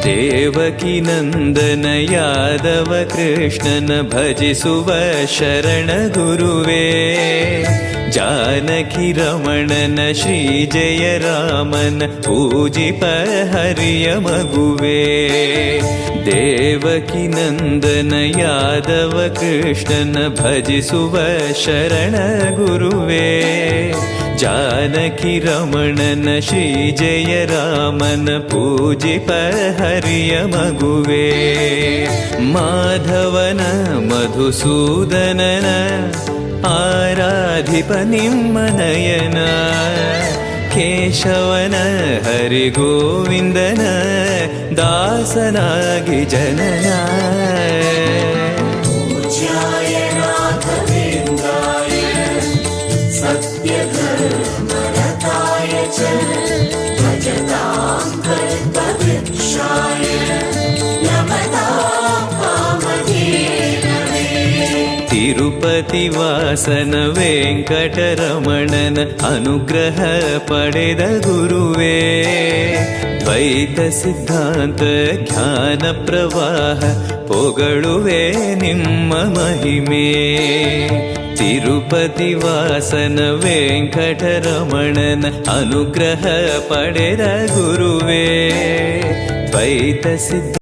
ದೇವಕಿ ನಂದನ ಯಾದವ ಕೃಷ್ಣನ ಭಜಿಸುವ ಶರಣ ಗುರುವೇ. ಜಾನಕಿ ರಮಣನ ಶ್ರೀ ಜಯ ರಾಮನ ಪೂಜಿಪ ಹರಿಯ ಮಗುವೇ. ದೇವಕಿ ನಂದನ ಯಾದವ ಕೃಷ್ಣನ ಭಜಿಸುವ ಶರಣ ಗುರುವೇ. ಜಾನಕಿ ರಮಣನ ಶ್ರೀ ಜಯ ರಾಮನ ಪೂಜಿಪ ಹರಿಯ ಮಗುವೇ. ಮಾಧವನ ಮಧುಸೂದನನ ಆರಾಧಿಪ ನಿಮ್ಮ ನಯನ. ಕೇಶವನ ಹರಿಗೋವಿಂದನ ದಾಸನಾಗಿ ಜನನ. ತಿರುಪತಿ ವಾಸನ ವೆಂಕಟರಮಣನ ಅನುಗ್ರಹ ಪಡೆದ ಗುರುವೇ. ದ್ವೈತ ಸಿದ್ಧಾಂತ ಜ್ಞಾನ ಪ್ರವಾಹ ಪೊಗಳುವೆ ನಿಮ್ಮ ಮಹಿಮೆ. ತಿರುಪತಿ ವಾಸನ ವೆಂಕಟರಮಣನ ಅನುಗ್ರಹ ಪಡೆದ ಗುರುವೇ. ದ್ವೈತ ಸಿದ್ಧ